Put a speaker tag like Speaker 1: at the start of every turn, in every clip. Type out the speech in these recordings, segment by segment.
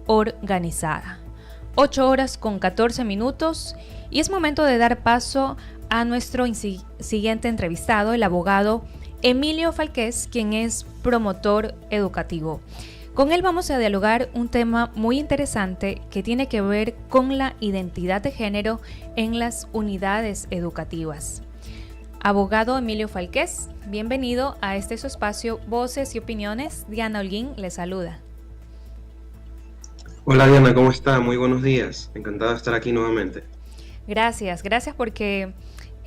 Speaker 1: organizada. 8 horas con 14 minutos y es momento de dar paso a nuestro siguiente entrevistado, el abogado Emilio Falqués, quien es promotor educativo. Con él vamos a dialogar un tema muy interesante que tiene que ver con la identidad de género en las unidades educativas. Abogado Emilio Falqués, bienvenido a su espacio Voces y Opiniones. Diana Holguín le saluda.
Speaker 2: Hola Diana, ¿cómo está? Muy buenos días. Encantado de estar aquí nuevamente.
Speaker 1: Gracias porque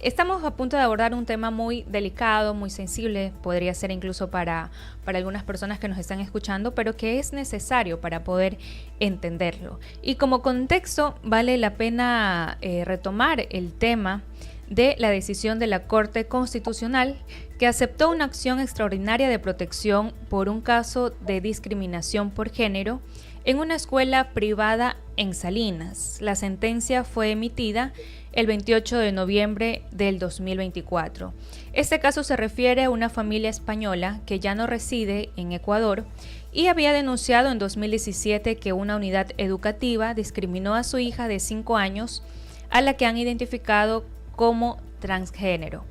Speaker 1: estamos a punto de abordar un tema muy delicado, muy sensible, podría ser incluso para algunas personas que nos están escuchando, pero que es necesario para poder entenderlo. Y como contexto, vale la pena retomar el tema de la decisión de la Corte Constitucional que aceptó una acción extraordinaria de protección por un caso de discriminación por género en una escuela privada en Salinas. La sentencia fue emitida el 28 de noviembre del 2024. Este caso se refiere a una familia española que ya no reside en Ecuador y había denunciado en 2017 que una unidad educativa discriminó a su hija de 5 años, a la que han identificado como transgénero.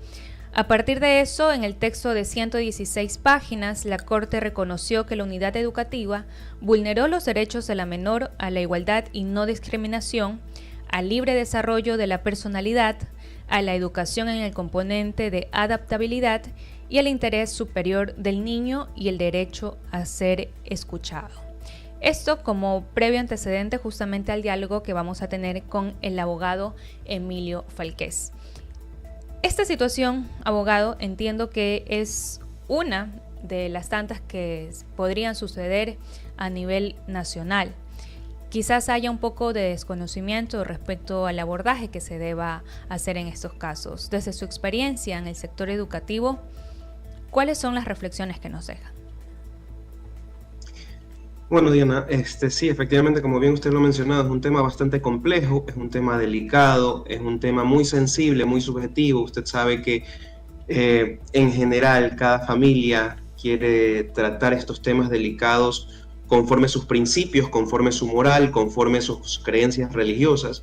Speaker 1: A partir de eso, en el texto de 116 páginas, la Corte reconoció que la unidad educativa vulneró los derechos de la menor a la igualdad y no discriminación, al libre desarrollo de la personalidad, a la educación en el componente de adaptabilidad y al interés superior del niño y el derecho a ser escuchado. Esto como previo antecedente justamente al diálogo que vamos a tener con el abogado Emilio Falqués. Esta situación, abogado, entiendo que es una de las tantas que podrían suceder a nivel nacional. Quizás haya un poco de desconocimiento respecto al abordaje que se deba hacer en estos casos. Desde su experiencia en el sector educativo, ¿cuáles son las reflexiones que nos dejan?
Speaker 2: Bueno, Diana, sí, efectivamente, como bien usted lo ha mencionado, es un tema bastante complejo, es un tema delicado, es un tema muy sensible, muy subjetivo. Usted sabe que en general cada familia quiere tratar estos temas delicados conforme sus principios, conforme su moral, conforme sus creencias religiosas.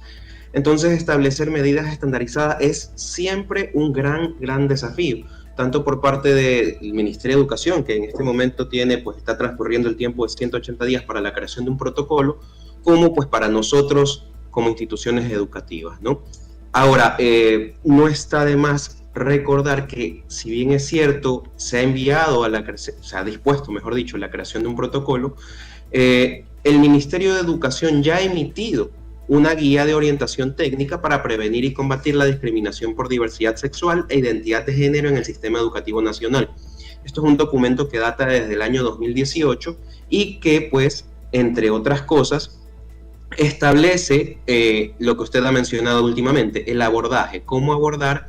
Speaker 2: Entonces, establecer medidas estandarizadas es siempre un gran desafío, tanto por parte del Ministerio de Educación, que en este momento está transcurriendo el tiempo de 180 días para la creación de un protocolo, como pues para nosotros como instituciones educativas, ¿no? Ahora, no está de más recordar que, si bien es cierto, se ha dispuesto, mejor dicho, la creación de un protocolo, el Ministerio de Educación ya ha emitido una guía de orientación técnica para prevenir y combatir la discriminación por diversidad sexual e identidad de género en el sistema educativo nacional. Esto es un documento que data desde el año 2018 y que, pues, entre otras cosas, establece lo que usted ha mencionado últimamente, el abordaje, cómo abordar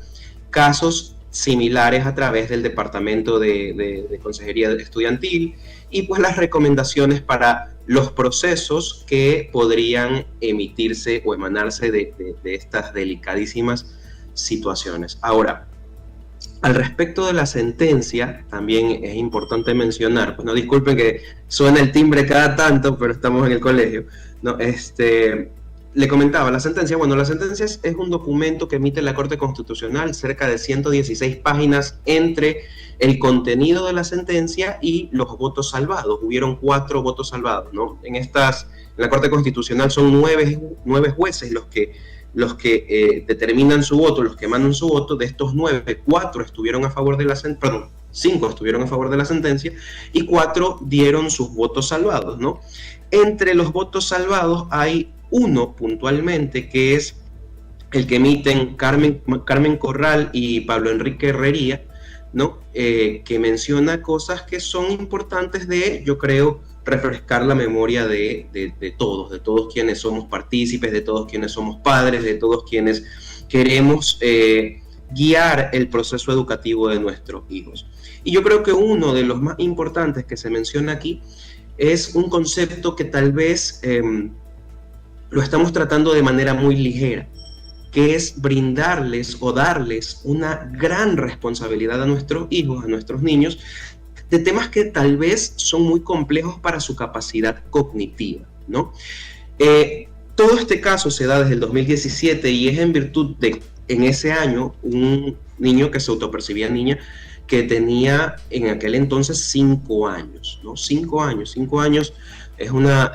Speaker 2: casos similares a través del Departamento de Consejería Estudiantil y pues las recomendaciones para los procesos que podrían emitirse o emanarse de estas delicadísimas situaciones. Ahora, al respecto de la sentencia, también es importante mencionar, pues no disculpen que suena el timbre cada tanto, pero estamos en el colegio, ¿no? Le comentaba, la sentencia es un documento que emite la Corte Constitucional, cerca de 116 páginas entre el contenido de la sentencia y los votos salvados. Hubieron 4 votos salvados, ¿no? En la Corte Constitucional son 9 jueces los que determinan su voto, los que emanan su voto. De estos 9, 4 estuvieron a favor de la sentencia, perdón, 5 estuvieron a favor de la sentencia y 4 dieron sus votos salvados, ¿no? Entre los votos salvados hay uno puntualmente, que es el que emiten Carmen Corral y Pablo Enrique Herrería, ¿no? Que menciona cosas que son importantes yo creo, refrescar la memoria de todos quienes somos partícipes, de todos quienes somos padres, de todos quienes queremos guiar el proceso educativo de nuestros hijos. Y yo creo que uno de los más importantes que se menciona aquí es un concepto que tal vez lo estamos tratando de manera muy ligera, que es brindarles o darles una gran responsabilidad a nuestros hijos, a nuestros niños, de temas que tal vez son muy complejos para su capacidad cognitiva. ¿no? Todo este caso se da desde el 2017 y es en virtud de, en ese año, un niño que se autopercibía niña, que tenía en aquel entonces 5 años, ¿no? 5 años es una,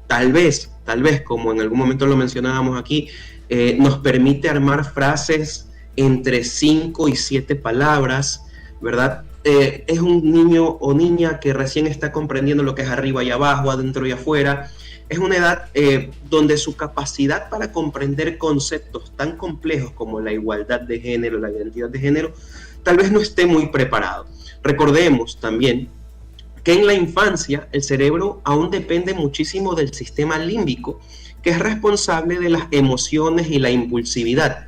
Speaker 2: tal vez, como en algún momento lo mencionábamos aquí, nos permite armar frases entre 5 y 7 palabras, ¿verdad? Es un niño o niña que recién está comprendiendo lo que es arriba y abajo, adentro y afuera. Es una edad donde su capacidad para comprender conceptos tan complejos como la igualdad de género, la identidad de género, tal vez no esté muy preparado. Recordemos también que en la infancia el cerebro aún depende muchísimo del sistema límbico, que es responsable de las emociones y la impulsividad.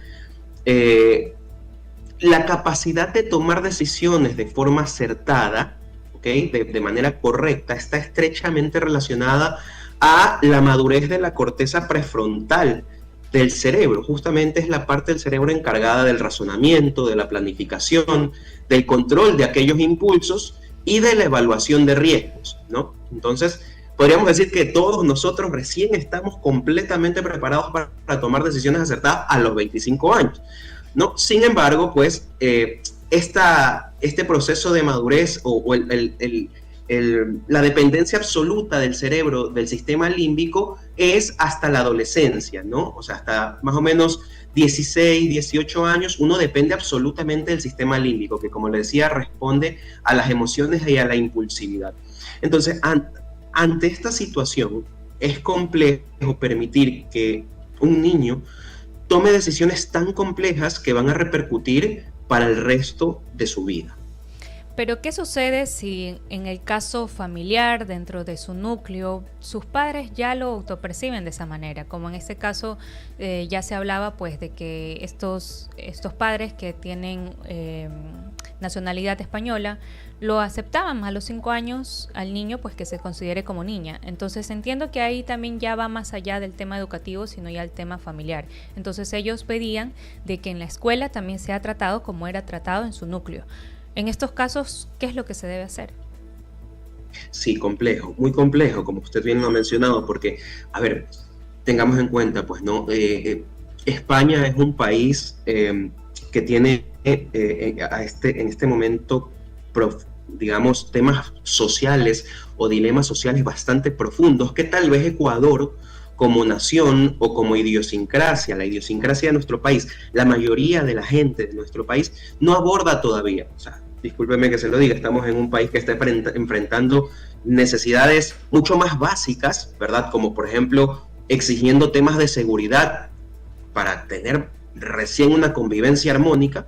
Speaker 2: La capacidad de tomar decisiones de forma acertada, ¿okay? De manera correcta, está estrechamente relacionada a la madurez de la corteza prefrontal del cerebro. Justamente es la parte del cerebro encargada del razonamiento, de la planificación, del control de aquellos impulsos y de la evaluación de riesgos, ¿no? Entonces, podríamos decir que todos nosotros recién estamos completamente preparados para tomar decisiones acertadas a los 25 años, ¿no? Sin embargo, pues, este proceso de madurez o la dependencia absoluta del cerebro, del sistema límbico, es hasta la adolescencia, ¿no? O sea, hasta más o menos 16, 18 años, uno depende absolutamente del sistema límbico, que como le decía, responde a las emociones y a la impulsividad. Entonces, ante esta situación, es complejo permitir que un niño tome decisiones tan complejas que van a repercutir para el resto de su vida.
Speaker 1: Pero ¿qué sucede si en el caso familiar, dentro de su núcleo, sus padres ya lo autoperciben de esa manera? Como en este caso ya se hablaba pues de que estos padres que tienen nacionalidad española lo aceptaban a los 5 años al niño pues que se considere como niña. Entonces entiendo que ahí también ya va más allá del tema educativo, sino ya el tema familiar. Entonces ellos pedían de que en la escuela también sea tratado como era tratado en su núcleo. En estos casos, ¿qué es lo que se debe hacer?
Speaker 2: Sí, complejo, muy complejo, como usted bien lo ha mencionado, porque, a ver, tengamos en cuenta, pues, ¿no? España es un país que tiene en este momento, digamos, temas sociales o dilemas sociales bastante profundos, que tal vez Ecuador, como nación o como idiosincrasia, la idiosincrasia de nuestro país, la mayoría de la gente de nuestro país no aborda todavía. O sea, discúlpeme que se lo diga, estamos en un país que está enfrentando necesidades mucho más básicas, ¿verdad? Como por ejemplo, exigiendo temas de seguridad para tener recién una convivencia armónica,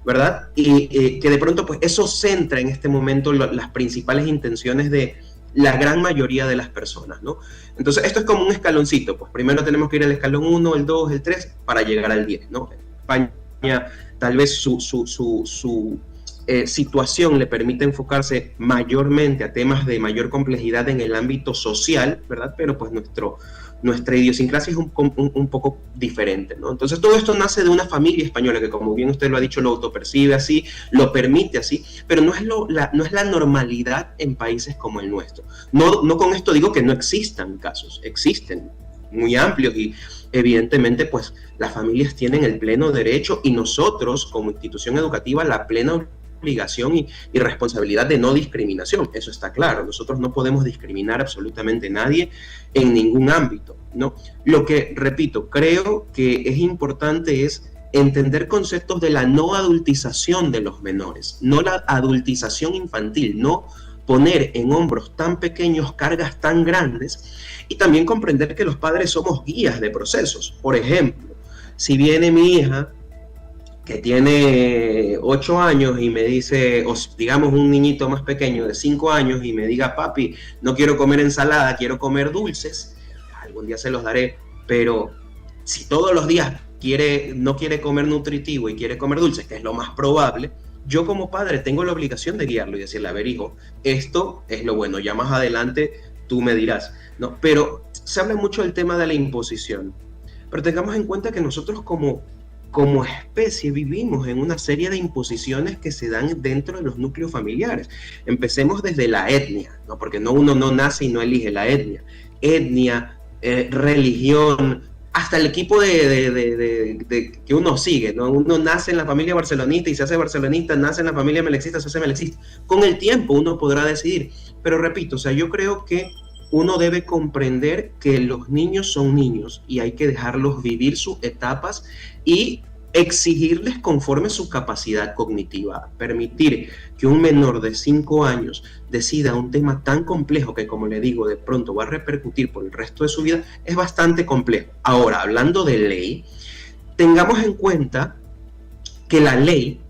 Speaker 2: ¿verdad? Y que de pronto, pues eso centra en este momento las principales intenciones de la gran mayoría de las personas, ¿no? Entonces, esto es como un escaloncito, pues primero tenemos que ir al escalón 1, el 2, el 3, para llegar al 10, ¿no? España, tal vez su situación le permite enfocarse mayormente a temas de mayor complejidad en el ámbito social, ¿verdad? Pero pues nuestra idiosincrasia es un poco diferente, ¿no? Entonces todo esto nace de una familia española que, como bien usted lo ha dicho, lo autopercibe así, lo permite así, pero no es la normalidad en países como el nuestro. No con esto digo que no existan casos, existen muy amplios y evidentemente pues las familias tienen el pleno derecho y nosotros como institución educativa la plena obligación y responsabilidad de no discriminación, eso está claro, nosotros no podemos discriminar absolutamente a nadie en ningún ámbito, ¿no? Lo que, repito, creo que es importante es entender conceptos de la no adultización de los menores, no la adultización infantil, no poner en hombros tan pequeños cargas tan grandes y también comprender que los padres somos guías de procesos. Por ejemplo, si viene mi hija que tiene 8 años y me dice, o digamos un niñito más pequeño de 5 años y me diga, papi, no quiero comer ensalada, quiero comer dulces, algún día se los daré, pero si todos los días no quiere comer nutritivo y quiere comer dulces, que es lo más probable, yo como padre tengo la obligación de guiarlo y decirle, a ver hijo, esto es lo bueno, ya más adelante tú me dirás, ¿no? Pero se habla mucho del tema de la imposición, pero tengamos en cuenta que nosotros como especie vivimos en una serie de imposiciones que se dan dentro de los núcleos familiares. Empecemos desde la etnia, ¿no? Porque uno no nace y no elige la etnia. etnia, religión, hasta el equipo que uno sigue, ¿no? Uno nace en la familia barcelonista y se hace barcelonista, nace en la familia melexista, se hace melexista. Con el tiempo uno podrá decidir, pero repito, o sea, yo creo que uno debe comprender que los niños son niños y hay que dejarlos vivir sus etapas y exigirles conforme su capacidad cognitiva. Permitir que un menor de 5 años decida un tema tan complejo que, como le digo, de pronto va a repercutir por el resto de su vida, es bastante complejo. Ahora, hablando de ley, tengamos en cuenta que la ley,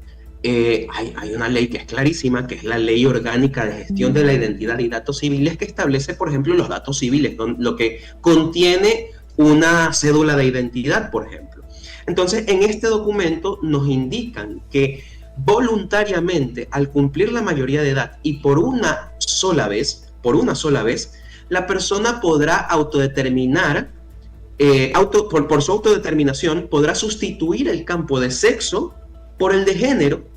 Speaker 2: hay una ley que es clarísima, que es la Ley Orgánica de Gestión de la Identidad y Datos Civiles, que establece, por ejemplo, los datos civiles, lo que contiene una cédula de identidad, por ejemplo. Entonces, en este documento nos indican que voluntariamente, al cumplir la mayoría de edad y por una sola vez, la persona podrá autodeterminar, por su autodeterminación, podrá sustituir el campo de sexo por el de género,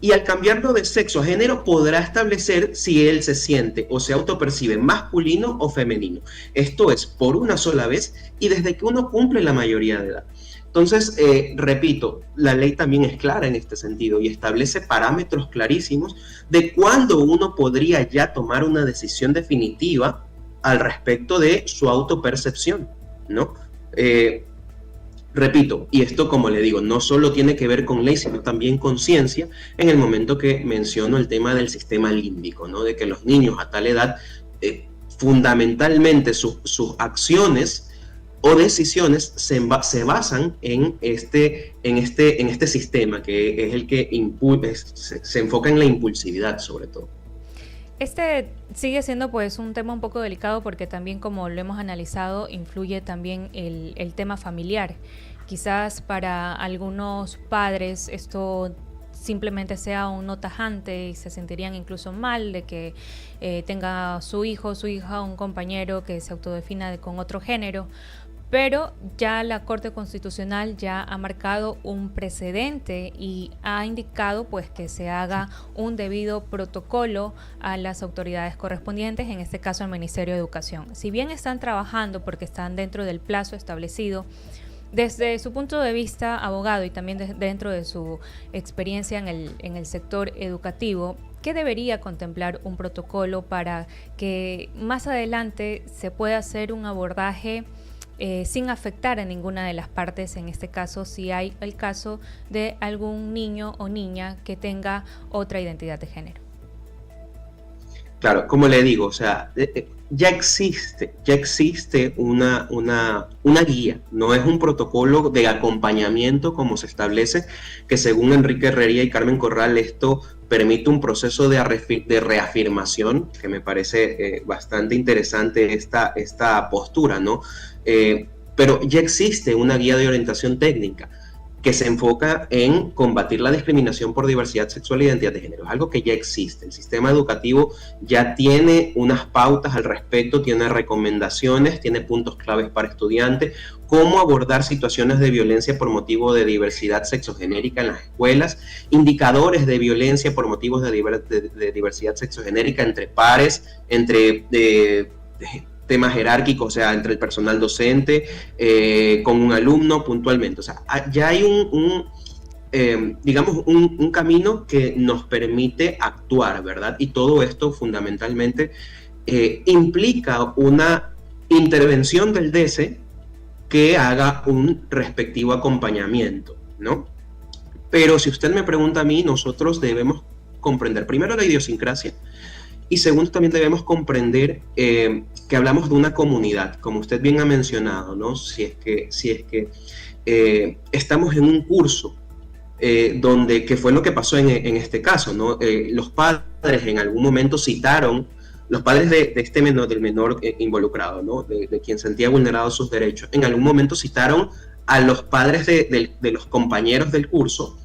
Speaker 2: y al cambiarlo de sexo a género podrá establecer si él se siente o se autopercibe masculino o femenino. Esto es por una sola vez y desde que uno cumple la mayoría de edad. Entonces, repito, la ley también es clara en este sentido y establece parámetros clarísimos de cuándo uno podría ya tomar una decisión definitiva al respecto de su autopercepción, ¿no? Repito, y esto, como le digo, no solo tiene que ver con ley, sino también con ciencia, en el momento que menciono el tema del sistema límbico, ¿no? De que los niños a tal edad, fundamentalmente sus acciones o decisiones se basan en este sistema, que es el que se enfoca en la impulsividad, sobre todo.
Speaker 1: Este sigue siendo pues un tema un poco delicado porque también, como lo hemos analizado, influye también el tema familiar. Quizás para algunos padres esto simplemente sea un no tajante y se sentirían incluso mal de que tenga su hijo o su hija un compañero que se autodefina con otro género. Pero ya la Corte Constitucional ya ha marcado un precedente y ha indicado pues que se haga un debido protocolo a las autoridades correspondientes, en este caso al Ministerio de Educación. Si bien están trabajando porque están dentro del plazo establecido, desde su punto de vista abogado y también dentro de su experiencia en el sector educativo, ¿qué debería contemplar un protocolo para que más adelante se pueda hacer un abordaje sin afectar a ninguna de las partes? En este caso, si hay el caso de algún niño o niña que tenga otra identidad de género.
Speaker 2: Claro, como le digo, o sea, ya existe una guía, no es un protocolo de acompañamiento como se establece, que según Enrique Herrería y Carmen Corral, esto permite un proceso de reafirmación, que me parece bastante interesante esta postura, ¿no? Pero ya existe una guía de orientación técnica que se enfoca en combatir la discriminación por diversidad sexual e identidad de género. Es algo que ya existe. El sistema educativo ya tiene unas pautas al respecto, tiene recomendaciones, tiene puntos claves para estudiantes, cómo abordar situaciones de violencia por motivo de diversidad sexogenérica en las escuelas, indicadores de violencia por motivos de diversidad sexogenérica entre pares, entre temas jerárquicos, o sea, entre el personal docente, con un alumno puntualmente. O sea, ya hay un camino que nos permite actuar, ¿verdad? Y todo esto fundamentalmente implica una intervención del DESE que haga un respectivo acompañamiento, ¿no? Pero si usted me pregunta a mí, nosotros debemos comprender primero la idiosincrasia, y segundo, también debemos comprender que hablamos de una comunidad, como usted bien ha mencionado, ¿no? Si es que estamos en un curso que fue lo que pasó en este caso, ¿no? Los padres en algún momento citaron, los padres de este menor, del menor involucrado, ¿no? De quien sentía vulnerados sus derechos, en algún momento citaron a los padres de los compañeros del curso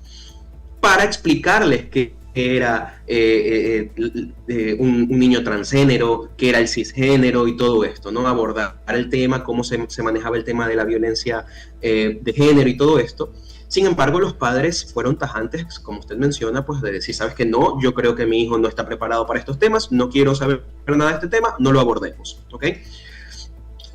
Speaker 2: para explicarles que era un niño transgénero, que era el cisgénero y todo esto, ¿no? Abordar el tema, cómo se manejaba el tema de la violencia de género y todo esto. Sin embargo, los padres fueron tajantes, como usted menciona, pues de decir, ¿sabes qué? No, yo creo que mi hijo no está preparado para estos temas, no quiero saber nada de este tema, no lo abordemos, ¿ok?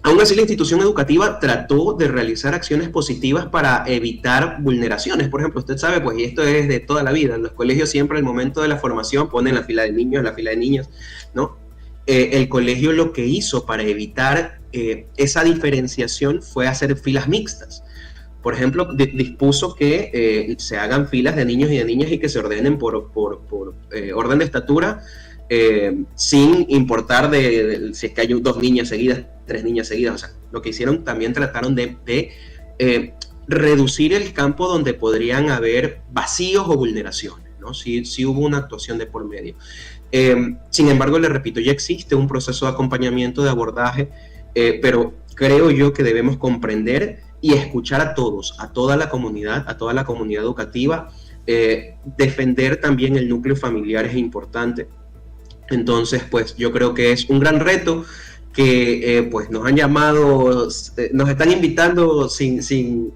Speaker 2: Aún así, la institución educativa trató de realizar acciones positivas para evitar vulneraciones. Por ejemplo, usted sabe, pues, y esto es de toda la vida, en los colegios siempre al momento de la formación ponen la fila de niños, la fila de niñas, ¿no? El colegio lo que hizo para evitar esa diferenciación fue hacer filas mixtas. Por ejemplo, dispuso que se hagan filas de niños y de niñas y que se ordenen por orden de estatura, sin importar si es que hay dos niñas seguidas, tres niñas seguidas. O sea, lo que hicieron, también trataron de reducir el campo donde podrían haber vacíos o vulneraciones, ¿no? Sí hubo una actuación de por medio. Sin embargo, le repito, ya existe un proceso de acompañamiento, de abordaje, pero creo yo que debemos comprender y escuchar a todos, a toda la comunidad educativa. Defender también el núcleo familiar es importante. Entonces, pues yo creo que es un gran reto que pues nos han llamado, nos están invitando sin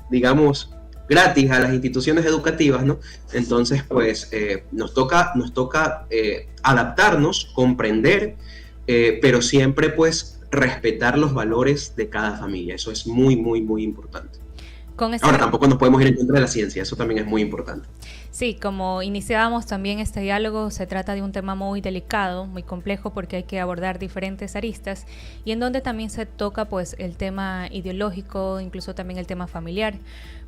Speaker 2: digamos, gratis a las instituciones educativas, ¿no? Entonces, pues nos toca adaptarnos, comprender, pero siempre pues respetar los valores de cada familia. Eso es muy, muy, muy importante. Ahora, tampoco nos podemos ir en contra de la ciencia, eso también es muy importante.
Speaker 1: Sí, como iniciábamos también este diálogo, se trata de un tema muy delicado, muy complejo, porque hay que abordar diferentes aristas y en donde también se toca pues el tema ideológico, incluso también el tema familiar.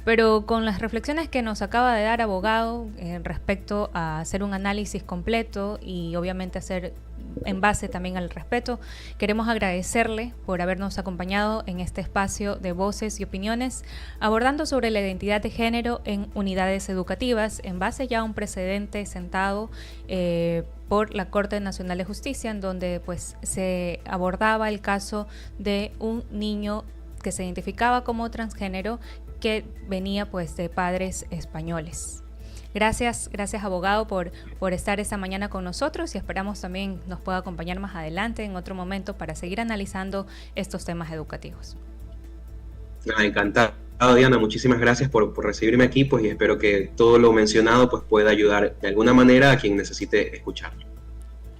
Speaker 1: Pero con las reflexiones que nos acaba de dar abogado respecto a hacer un análisis completo y obviamente hacer en base también al respeto, queremos agradecerle por habernos acompañado en este espacio de voces y opiniones, abordando sobre la identidad de género en unidades educativas, en base ya a un precedente sentado por la Corte Nacional de Justicia, en donde pues se abordaba el caso de un niño que se identificaba como transgénero, que venía pues de padres españoles. Gracias abogado por estar esta mañana con nosotros y esperamos también nos pueda acompañar más adelante en otro momento para seguir analizando estos temas educativos.
Speaker 2: Encantado, Diana, muchísimas gracias por recibirme aquí, pues, y espero que todo lo mencionado pues pueda ayudar de alguna manera a quien necesite escucharlo.